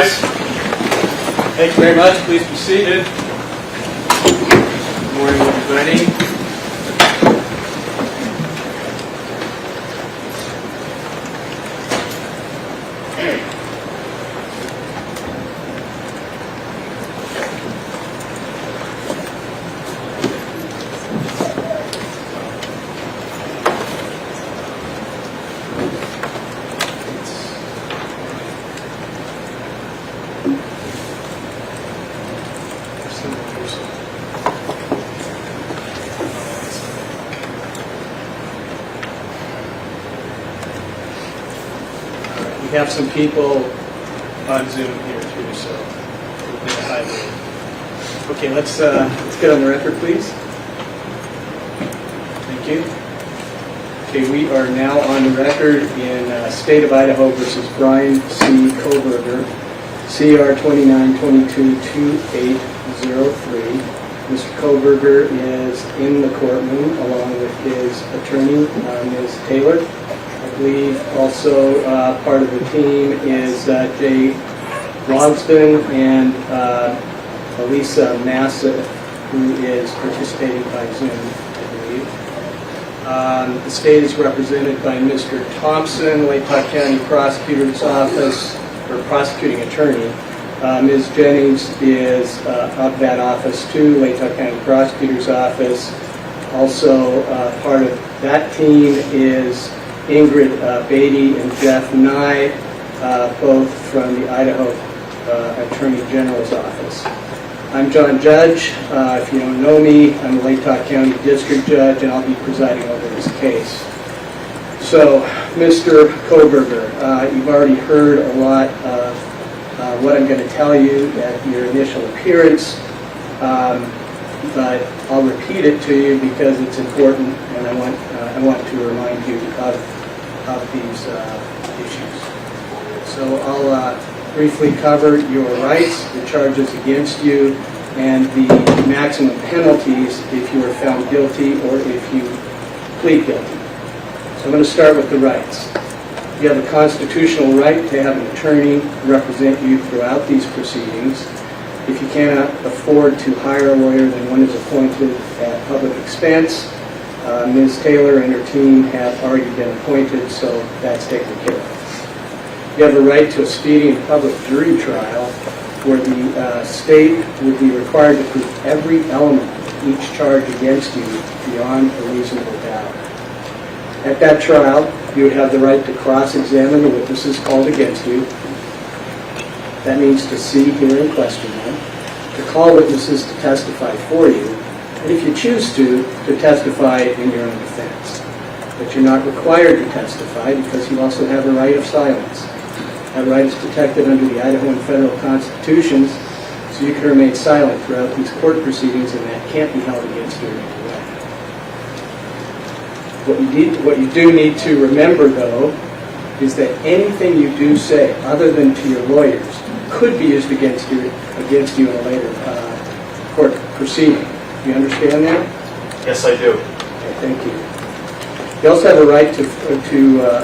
rise. Thank you very much. Please be seated. Good morning, everybody. We have some people on Zoom here too, so we'll get a high. Okay, let's get on the record, please. Thank you. Okay, we are now on the record in State of Idaho versus Brian C. Kohberger, CR 29222803. Mr. Kohberger is in the courtroom along with his attorney, Ms. Taylor. I believe also part of the team is Jay Logston and Elisa Massa, who is participating by Zoom, I believe. The state is represented by Mr. Thompson, Lake Tahoe County Prosecutor's Office, or Prosecuting Attorney. Ms. Jennings is of that office too, Lake Tahoe County Prosecutor's Office. Also part of that team is Ingrid Beatty and Jeff Nye, both from the Idaho Attorney General's Office. I'm John Judge. If you don't know me, I'm the Lake Tahoe County District Judge, and I'll be presiding over this case. So, Mr. Kohberger, you've already heard a lot of what I'm going to tell you at your initial appearance, but I'll repeat it to you because it's important, and I want to remind you of these issues. So I'll briefly cover your rights, the charges against you, and the maximum penalties if you are found guilty or if you plead guilty. So I'm going to start with the rights. You have a constitutional right to have an attorney represent you throughout these proceedings. If you cannot afford to hire a lawyer, then one is appointed at public expense. Ms. Taylor and her team have already been appointed, so that's taken care of. You have a right to a speedy and public jury trial where the state would be required to prove every element of each charge against you beyond a reasonable doubt. At that trial, you would have the right to cross-examine the witnesses called against you. That means to see, hear, and question them, to call witnesses to testify for you, and if you choose to testify in your own defense. But you're not required to testify because you also have a right of silence. That right is protected under the Idaho and federal constitutions, so you can remain silent throughout these court proceedings, and that can't be held against you in any way. What you do need to remember, though, is that anything you do say, other than to your lawyers, could be used against you in a later court proceeding. Do you understand that? Yes, I do. Okay, thank you. You also have a right to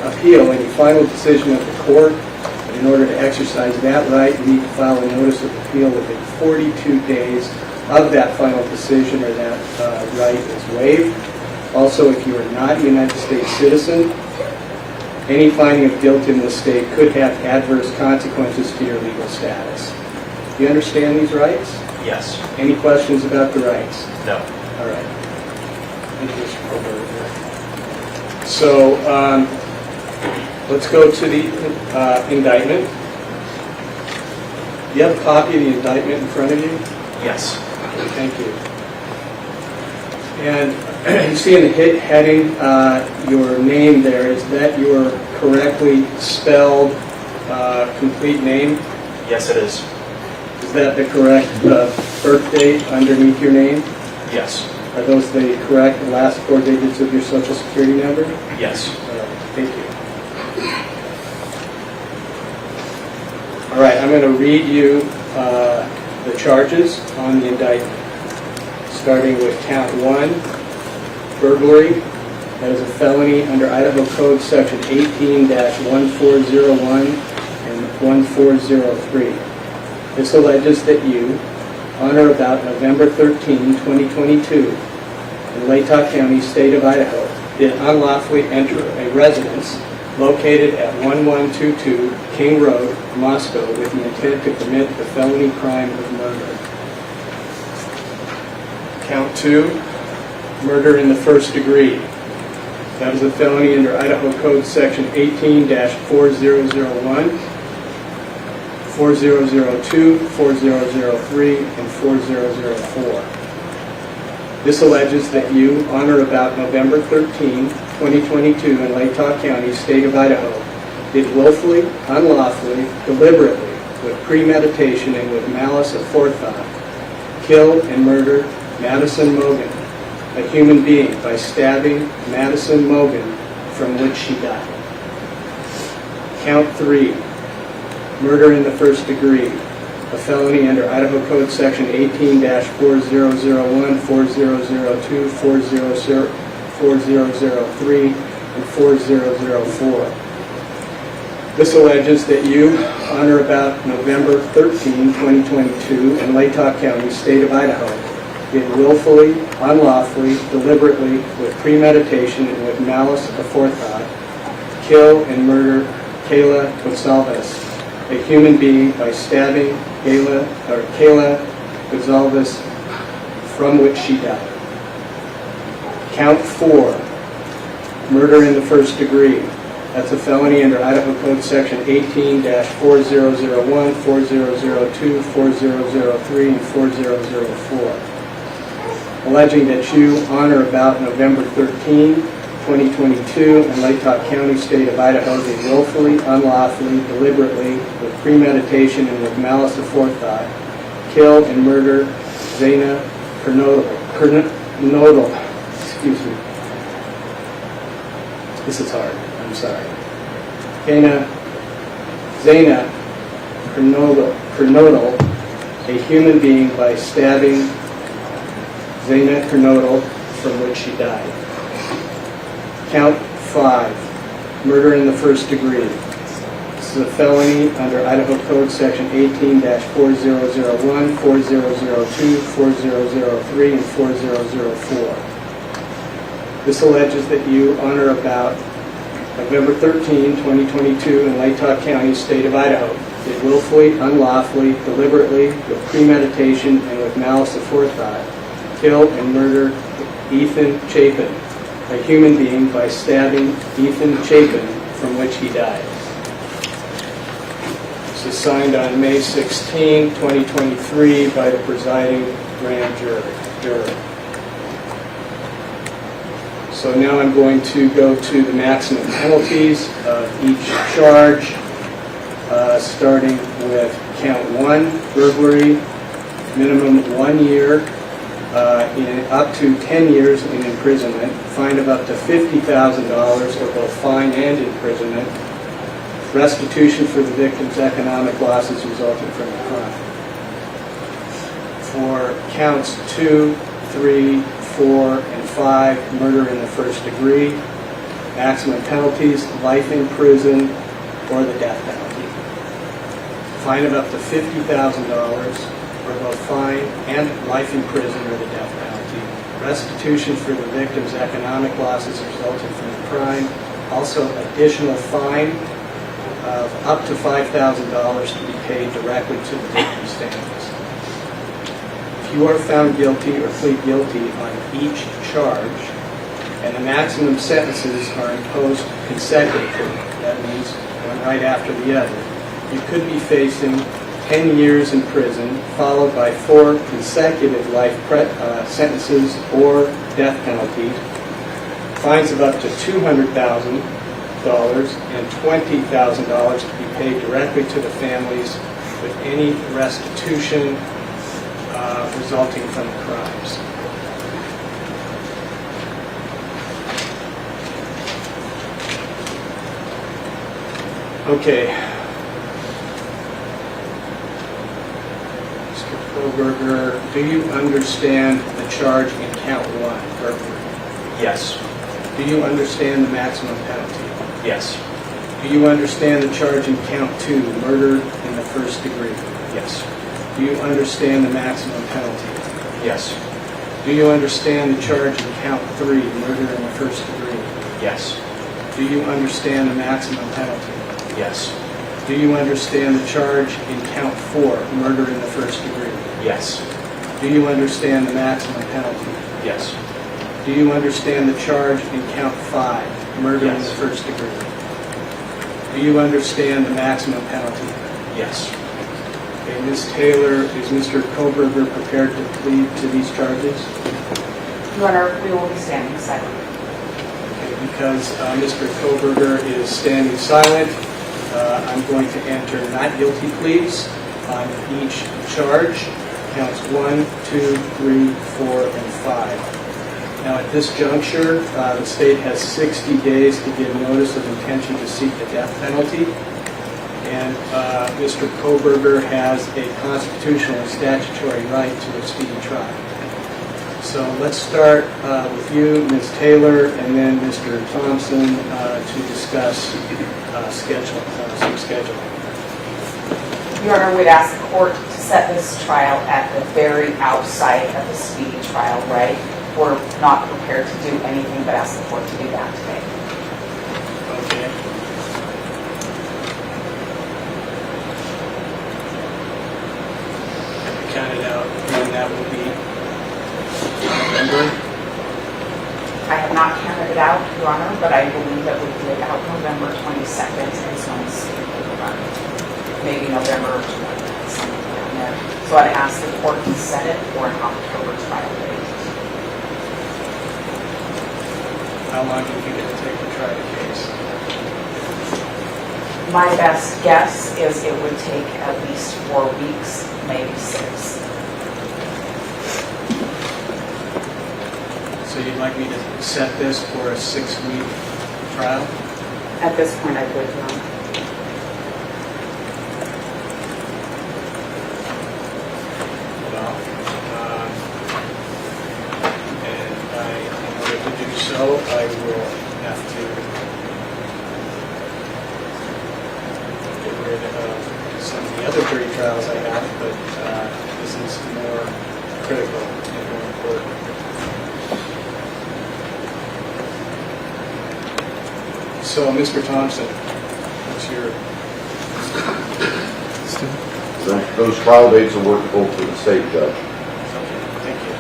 appeal any final decision of the court. In order to exercise that right, you need to file a notice of appeal within 42 days of that final decision, or that right is waived. Also, if you are not a United States citizen, any finding of guilt in this state could have adverse consequences to your legal status. Do you understand these rights? Yes. Any questions about the rights? No. All right. Thank you, Mr. Kohberger. So, let's go to the indictment. Do you have a copy of the indictment in front of you? Yes. Okay, thank you. And you see in the heading your name there. Is that your correctly spelled complete name? Yes, it is. Is that the correct birth date underneath your name? Yes. Are those the correct last four digits of your Social Security number? Yes. All right, thank you. All right, I'm going to read you the charges on the indictment, starting with count 1, burglary. That is a felony under Idaho Code Section 18-1401 and 1403. This alleges that you, on or about November 13, 2022, in Latah County, state of Idaho, did unlawfully enter a residence located at 1122 King Road, Moscow, with the intent to commit the felony crime of murder. Count 2, murder in the first degree. That is a felony under Idaho Code Section 18-4001, 4002, 4003, and 4004. This alleges that you, on or about November 13, 2022, in Latah County, state of Idaho, did willfully, unlawfully, deliberately, with premeditation and with malice aforethought, kill and murder Madison Mogen, a human being, by stabbing Madison Mogen, from which she died. Count 3, murder in the first degree, a felony under Idaho Code Section 18-4001, 4002, 4003, and 4004. This alleges that you, on or about November 13, 2022, in Latah County, state of Idaho, did willfully, unlawfully, deliberately, with premeditation and with malice aforethought, kill and murder Kayla Gonzalez, a human being, by stabbing Kayla Gonzalez, from which she died. Count 4, murder in the first degree. That's a felony under Idaho Code Section 18-4001, 4002, 4003, and 4004. Alleging that you, on or about November 13, 2022, in Latah County, state of Idaho, did willfully, unlawfully, deliberately, with premeditation and with malice aforethought, kill and murder Zaina Kernodle. Excuse me. This is hard. I'm sorry. Zaina Kernodle, a human being, by stabbing Zaina Kernodle, from which she died. Count 5, murder in the first degree. This is a felony under Idaho Code Section 18-4001, 4002, 4003, and 4004. This alleges that you, on or about November 13, 2022, in Latah County, state of Idaho, did willfully, unlawfully, deliberately, with premeditation and with malice aforethought, kill and murder Ethan Chapin, a human being, by stabbing Ethan Chapin, from which he died. This is signed on May 16, 2023, by the presiding grand juror. So now I'm going to go to the maximum penalties of each charge, starting with count 1, burglary, minimum 1 year, up to 10 years in imprisonment, fine of up to $50,000 for both fine and imprisonment, restitution for the victim's economic losses resulting from the crime. For counts 2, 3, 4, and 5, murder in the first degree, maximum penalties, life in prison or the death penalty. Fine of up to $50,000 for both fine and life in prison or the death penalty. Restitution for the victim's economic losses resulting from the crime. Also, additional fine of up to $5,000 to be paid directly to the victim's families. If you are found guilty or plead guilty on each charge, and the maximum sentences are imposed consecutively, that means one right after the other, you could be facing 10 years in prison, followed by 4 consecutive life sentences or death penalties, fines of up to $200,000 and $20,000 to be paid directly to the families, with any restitution resulting from the crimes. Okay. Mr. Koberger, do you understand the charge in count 1, burglary? Yes. Do you understand the maximum penalty? Yes. Do you understand the charge in count 2, murder in the first degree? Yes. Do you understand the maximum penalty? Yes. Do you understand the charge in count 3, murder in the first degree? Yes. Do you understand the maximum penalty? Yes. Do you understand the charge in count 4, murder in the first degree? Yes. Do you understand the maximum penalty? Yes. Do you understand the charge in count 5, murder in Yes. the first degree? Do you understand the maximum penalty? Yes. Okay, Ms. Taylor, is Mr. Koberger prepared to plead to these charges? Your Honor, we will be standing silent. Okay, because Mr. Koberger is standing silent, I'm going to enter not guilty pleas on each charge, counts 1, 2, 3, 4, and 5. Now, at this juncture, the state has 60 days to give notice of intention to seek the death penalty. And Mr. Koberger has a constitutional and statutory right to a speedy trial. So let's start with you, Ms. Taylor, and then Mr. Thompson to discuss some scheduling. Your Honor, we'd ask the court to set this trial at the very outside of the speedy trial, right? We're not prepared to do anything but ask the court to do that today. Okay. I counted out when that will be. November. I have not counted it out, Your Honor, but I believe that would be about November 22nd is when the state will run. Maybe November 20th, something around there. So I'd ask the court to set it for an October trial date. How long do you think it'll take to try the case? My best guess is it would take at least 4 weeks, maybe 6. So you'd like me to set this for a 6-week trial? At this point, I would, Your Honor. Well, and in order to do so, I will have to get rid of some of the other jury trials I have, but this is more critical and more important. So, Mr. Thompson, what's your... Those trial dates are workable for the state judge. Okay, thank you.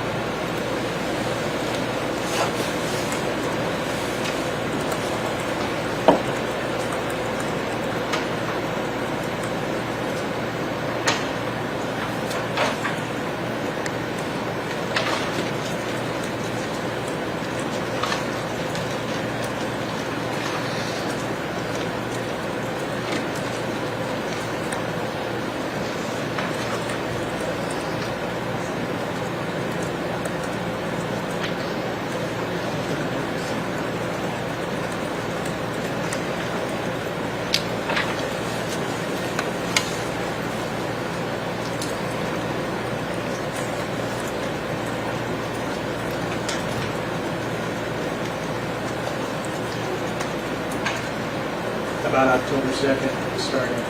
About October 2nd, starting.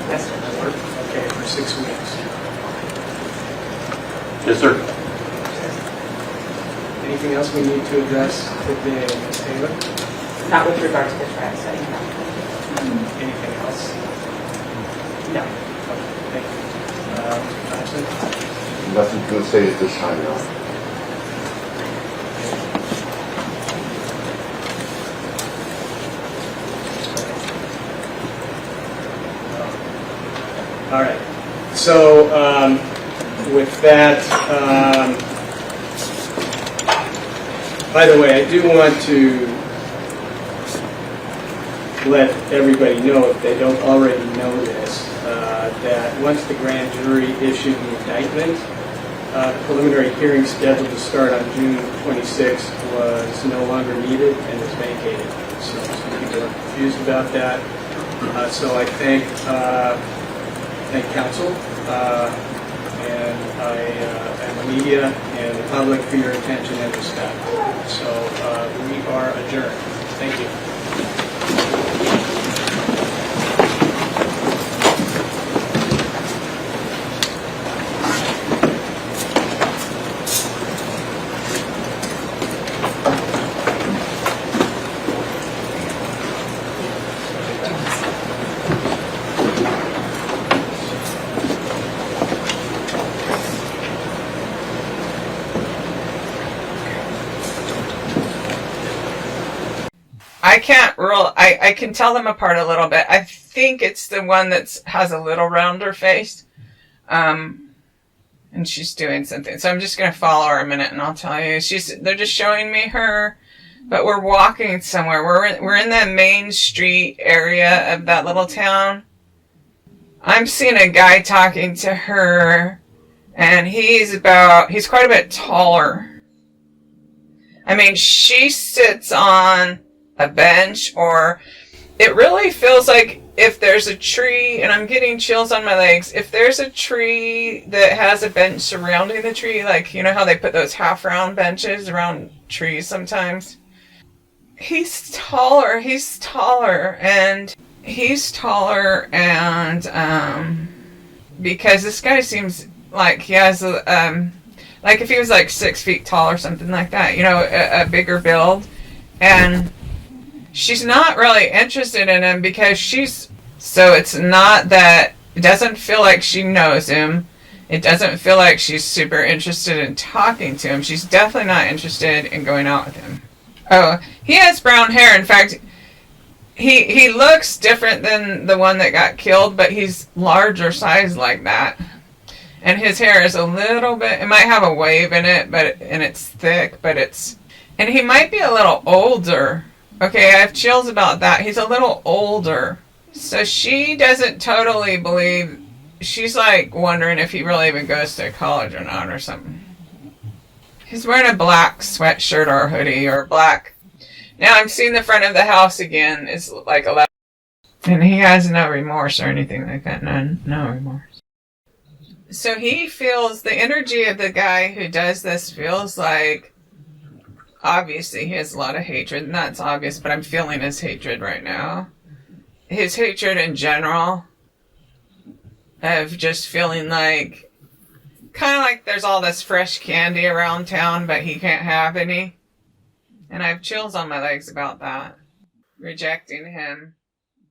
Yes, sir. That work? Okay, for 6 weeks. Yes, sir. Anything else we need to address today, Ms. Taylor? Not with regard to the trial setting, no. Anything else? No. Okay, thank you. Thompson? Nothing to say at this time, Your Honor. All right. So with that, by the way, I do want to let everybody know, if they don't already know this, that once the grand jury issued the indictment, the preliminary hearing scheduled to start on June 26th was no longer needed and is vacated. So some people are confused about that. So I thank counsel and the media and the public for your attention and respect. So we are adjourned. Thank you. I can't rule, I can tell them apart a little bit. I think it's the one that has a little rounder face. And she's doing something. So I'm just going to follow her a minute and I'll tell you. They're just showing me her, but we're walking somewhere. We're in the main street area of that little town. I'm seeing a guy talking to her, and he's quite a bit taller. I mean, she sits on a bench, or it really feels like if there's a tree, and I'm getting chills on my legs, if there's a tree that has a bench surrounding the tree, like, you know how they put those half-round benches around trees sometimes? He's taller, and because this guy seems like he has, like if he was like 6 feet tall or something like that, you know, a bigger build, and she's not really interested in him because so it's not that, it doesn't feel like she knows him. It doesn't feel like she's super interested in talking to him. She's definitely not interested in going out with him. Oh, he has brown hair. In fact, he looks different than the one that got killed, but he's larger size like that. And his hair is a little bit, it might have a wave in it, and it's thick, and he might be a little older. Okay, I have chills about that. He's a little older. So she doesn't totally believe, she's like wondering if he really even goes to college or not or something. He's wearing a black sweatshirt or hoodie or black. Now I'm seeing the front of the house again. It's like 11. And he has no remorse or anything like that. No remorse. So he feels, the energy of the guy who does this feels like, obviously he has a lot of hatred, and that's obvious, but I'm feeling his hatred right now. His hatred in general, of just feeling like, kind of like there's all this fresh candy around town, but he can't have any. And I have chills on my legs about that. Rejecting him.